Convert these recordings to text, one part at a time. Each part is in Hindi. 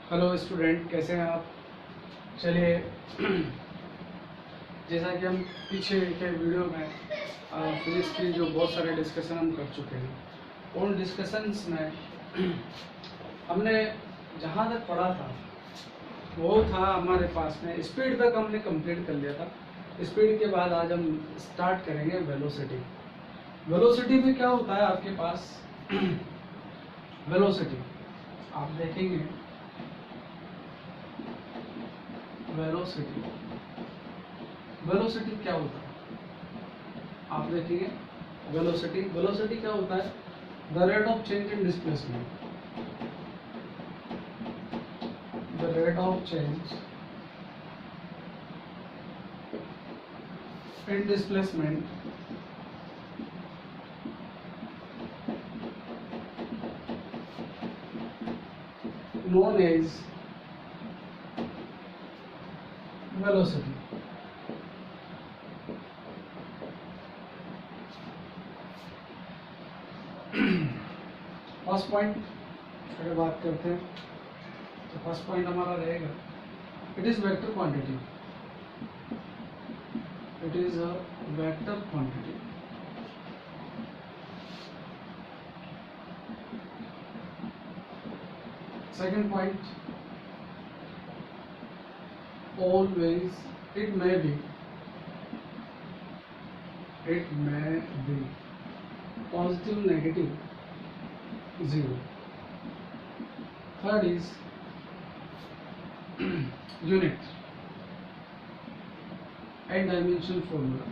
हेलो स्टूडेंट, कैसे हैं आप। चलिए जैसा कि हम पीछे के वीडियो में फिजिक्स की जो बहुत सारे डिस्कशन हम कर चुके हैं, उन डिस्कशंस में हमने जहाँ तक पढ़ा था वो था हमारे पास में स्पीड तक हमने कंप्लीट कर लिया था। स्पीड के बाद आज हम स्टार्ट करेंगे वेलोसिटी। वेलोसिटी में क्या होता है आपके पास वेलोसिटी आप देखेंगे, वेलोसिटी वेलोसिटी क्या होता है आप देखेंगे। वेलोसिटी क्या होता है? The rate of change in displacement, the rate of change in displacement known as velocity। First point अगर बात करते हैं तो फर्स्ट पॉइंट हमारा रहेगा, it is vector quantity. It is a vector quantity. Second point, always it may be positive, negative, zero। third is unit and dimension formula।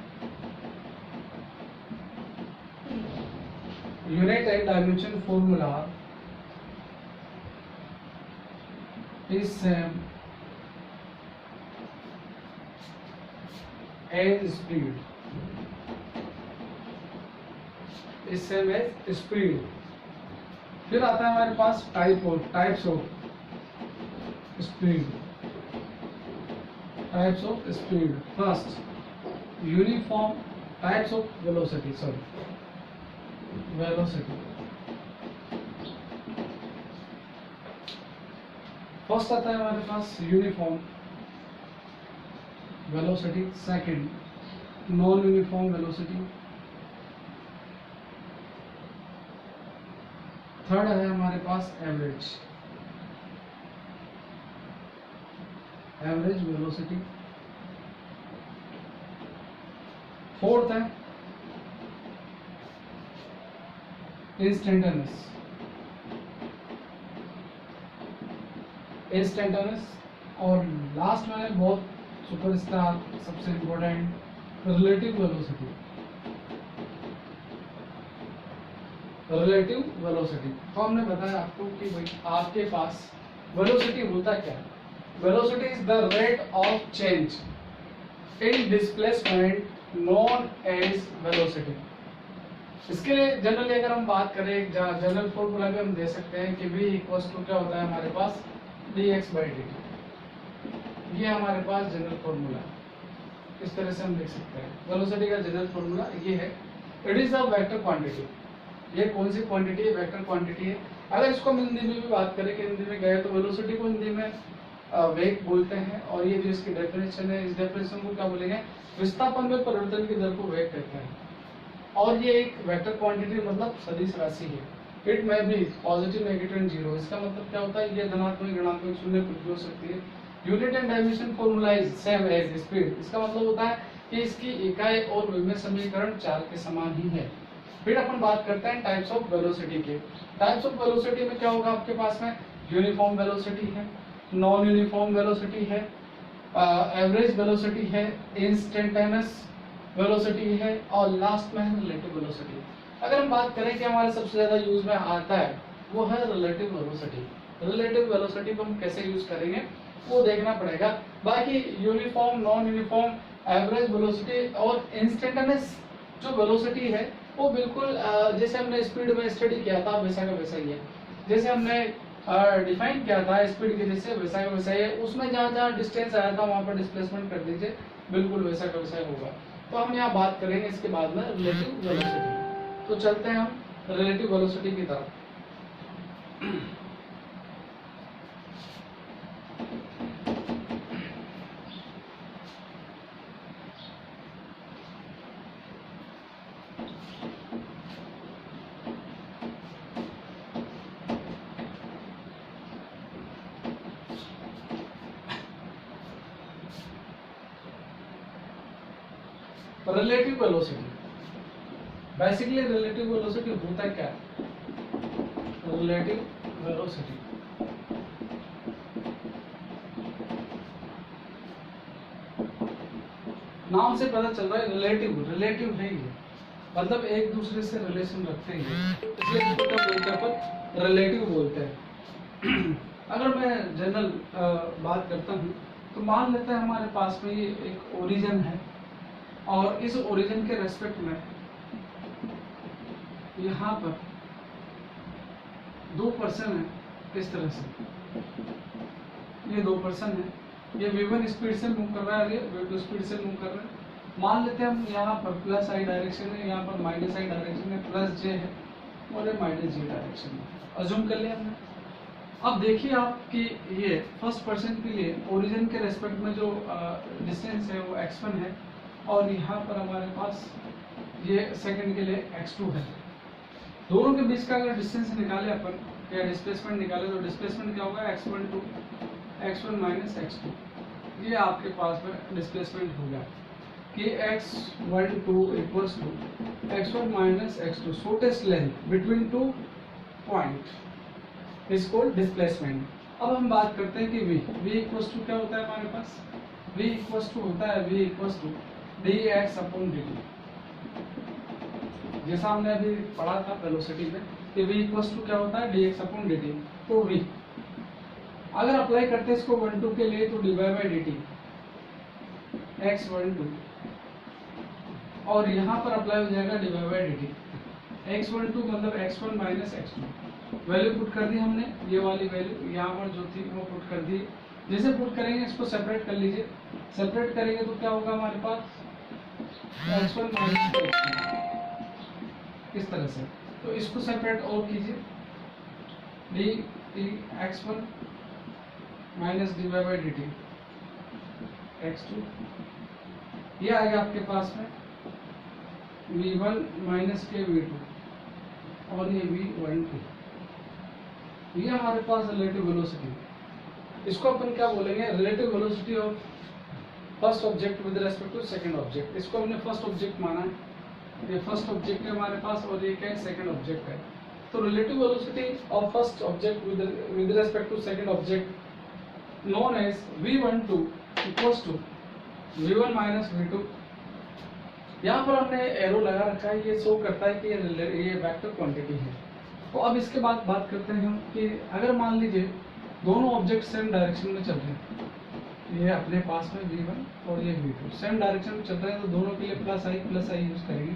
unit and dimension formula is same as speed, is same as speed। फिर आता है हमारे पास types of speed. Types of speed, first uniform types of velocity, velocity. First आता है हमारे पास uniform velocity, second non uniform velocity, third है हमारे पास एवरेज वेलोसिटी, फोर्थ है इंस्टेंटेनियस और लास्ट में बहुत सुपरस्टार सबसे इम्पोर्टेंट रिलेटिव वेलोसिटी। तो हमने बताया आपको कि भाई आपके पास वेलोसिटी होता क्या है। Velocity is the rate of change in displacement known as velocity. इसके लिए जनरली अगर हम बात करें, जनरल फॉर्मूला भी हम दे सकते हैं कि v इक्वल्स टू क्या होता है हमारे पास dx/dt। ये हमारे पास जनरल फॉर्मूला है। इस तरह से हम लिख सकते हैं वेलोसिटी का जनरल फॉर्मूला ये है। It is a vector quantity. ये कौन सी क्वांटिटी है? वेक्टर क्वांटिटी है। अगर इसको हम हिंदी में भी बात करें कि हिंदी में गए तो वेलोसिटी को हिंदी में वेग बोलते हैं, और ये जो इसकी डेफिनेशन है, इस डेफिनेशन को क्या बोलेंगे? विस्थापन में परिवर्तन की दर को वेग कहते हैं। और ये एक वेक्टर क्वांटिटी मतलब सदिश राशि है। इट में भी पॉजिटिव, नेगेटिव एंड जीरो। इसका मतलब क्या होता है? ये धनात्मक, ऋणात्मक, शून्य कुछ भी हो सकती है। Unit and dimension formula is same as speed. इसका मतलब होता है कि इसकी इकाई और विमेय समीकरण 4 के समान ही है। फिर अपन बात करते हैं टाइप्स ऑफ वेलोसिटी के। टाइप्स ऑफ वेलोसिटी में क्या होगा आपके पास में? यूनिफॉर्म वेलोसिटी है, नॉन यूनिफॉर्म वेलोसिटी है, एवरेज वेलोसिटी है, इंस्टेंटेनियस वेलोसिटी है, और लास्ट में है रिलेटिव वेलोसिटी। अगर हम बात करें कि हमारे सबसे ज्यादा यूज में आता है वो है रिलेटिव वेलोसिटी। रिलेटिव वेलोसिटी को हम कैसे यूज करेंगे वो देखना पड़ेगा। बाकी uniform, non uniform, average velocity और इंस्टेंटेनियस जो वेलोसिटी है वो बिल्कुल जैसे हमने स्पीड में स्टडी किया था वैसा का वैसा ही है। जैसे हमने डिफाइन किया था स्पीड के जैसे वैसा का वैसा ही है। उसमें जहाँ जहाँ डिस्टेंस आया था वहाँ पर डिस्प्लेसमेंट कर दीजिए, बिल्कुल वैसा का वैसा होगा। तो हम यहाँ बात करेंगे इसके बाद में रिलेटिव वेलोसिटी। तो चलते हैं हम रिलेटिव वेलोसिटी की तरफ। Relative velocity, basically relative velocity होता क्या है? रिलेटिव वेलोसिटी नाम से पता चल रहा है रिलेटिव, रिलेटिव है ये, मतलब एक दूसरे से रिलेशन रखते हैं, इसलिए इसको क्या बोलते हैं अपन? रिलेटिव बोलते हैं। अगर मैं जनरल बात करता हूँ तो मान लेते हैं हमारे पास में ये एक ओरिजिन है और इस ओरिजिन के रेस्पेक्ट में यहाँ पर दो पर्सन है, इस तरह से ये दो पर्सन है, ये v1 स्पीड से मूव कर रहा है, ये v2 स्पीड से मूव कर रहा है। मान लेते हैं हम यहाँ पर प्लस आई डायरेक्शन है, यहाँ पर माइनस आई डायरेक्शन है, प्लस जे है और ये माइनस जे डायरेक्शन है, अज्यूम कर लिया हमने। अब देखिए आप कि ये फर्स्ट पर्सन के लिए ओरिजिन के रेस्पेक्ट में जो डिस्टेंस है वो x1 है और यहाँ पर हमारे पास ये सेकंड के लिए x2 है। दोनों के बीच का अगर डिस्टेंस निकाले अपन या डिस्प्लेसमेंट निकाले तो डिस्प्लेसमेंट क्या होगा? x1 to x1 minus x2, ये आपके पास में डिस्प्लेसमेंट हो गया कि x12 equals to x1 minus x2, shortest length between two point is called displacement. अब हम बात करते हैं कि v इक्वल्स टू क्या होता है हमारे पास? v इक्वल्स टू होता है v equals to dx upon dt, जैसा हमने अभी पढ़ा था वेलोसिटी में कि v इक्वल्स टू क्या होता है? dx upon dt। तो v अगर अप्लाई करते हैं इसको 1-2 के लिए तो dy बाई dt x12 और यहाँ पर अप्लाई हो जाएगा dy बाई dt x12 मतलब x1 minus x2। Value put कर दी हमने, ये वाली वैल्यू यहाँ पर जो थी वो पुट कर दी। जैसे पुट करेंगे इसको सेपरेट कर लीजिए, सेपरेट करेंगे तो क्या होगा हमारे पास? x1 माइनस x2 इस तरह से। तो इसको सेपरेट और कीजिए, D x1 minus D Y by D T x2, ये आ गया आपके पास में v1 माइनस के v2 और ये v12, ये हमारे पास रिलेटिव वेलोसिटी। इसको अपन क्या बोलेंगे? Relative velocity of first object with respect to second object. इसको हमने फर्स्ट ऑब्जेक्ट माना है, ये फर्स्ट ऑब्जेक्ट है हमारे पास और ये क्या है? सेकंड ऑब्जेक्ट है। तो relative velocity of first object with respect to second object known as v12 equals to v1 minus v2। यहाँ पर हमने एरो लगा रखा है, ये शो करता है कि ये वेक्टर क्वांटिटी है। तो अब इसके बाद बात करते हैं हम कि अगर मान लीजिए दोनों ऑब्जेक्ट सेम डायरेक्शन में चल रहे हैं, ये अपने पास में v1 और ये v2 सेम डायरेक्शन में चल रहे हैं, तो दोनों के लिए प्लस आई यूज करेंगे।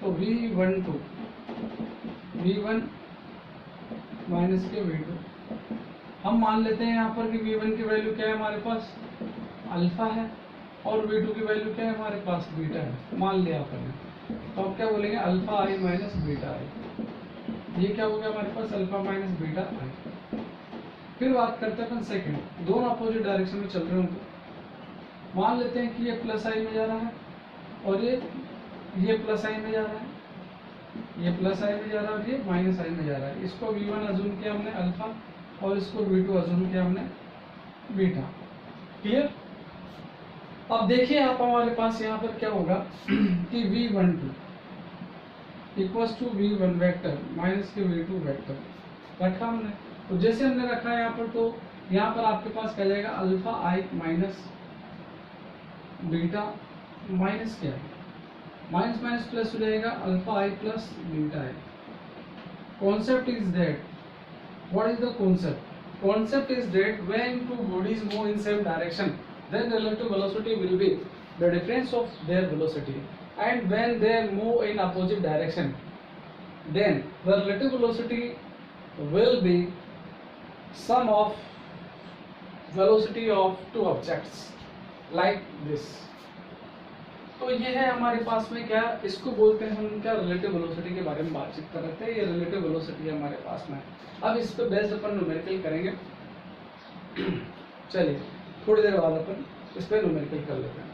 तो v12 v1 माइनस के v2, हम मान लेते हैं यहाँ पर कि v1 की वैल्यू क्या है हमारे पास? अल्फा है और v2 की वैल्यू क्या है हमारे पास? बीटा है, मान लिया आपने। तो अब क्या बोलेंगे? अल्फा आई माइनस बीटा आई, ये क्या हो गया हमारे पास? अल्फा माइनस बीटा आई। फिर बात करते हैं अपन सेकंड, दोनों अपोजिट डायरेक्शन में चल रहे होंगे। मान लेते हैं कि ये प्लस आई में जा रहा है और ये प्लस आई में जा रहा है, ये प्लस आई में जा रहा है और ये माइनस आई में जा रहा है। इसको v1 अज्यूम किया हमने अल्फा और इसको v2 अज्यूम किया हमने बीटा। क्लियर? अब देखिए आप हमारे पास यहाँ पर क्या होगा कि v12 equals to v1 vector minus के v2 वेक्टर रखा हमने। तो जैसे हमने रखा है यहाँ पर, तो यहाँ पर आपके पास क्या जाएगा? अल्फा आई माइनस बीटा माइनस क्या है? माइनस माइनस प्लस हो जाएगा, alpha I plus beta I. Concept is that, what is the concept? Concept is that when two bodies move in same direction, then relative velocity will be the difference of their velocity, and when they move in opposite direction, then the relative velocity will be sum of velocity of two objects like this. तो ये है हमारे पास में क्या, इसको बोलते हैं हम क्या? रिलेटिव वेलोसिटी के बारे में बातचीत कर रहे थे। ये रिलेटिव वेलोसिटी है हमारे पास में। अब इस पे बेस्ड अपन न्यूमेरिकल करेंगे। चलिए थोड़ी देर बाद अपन इस पे न्यूमेरिकल कर लेते हैं।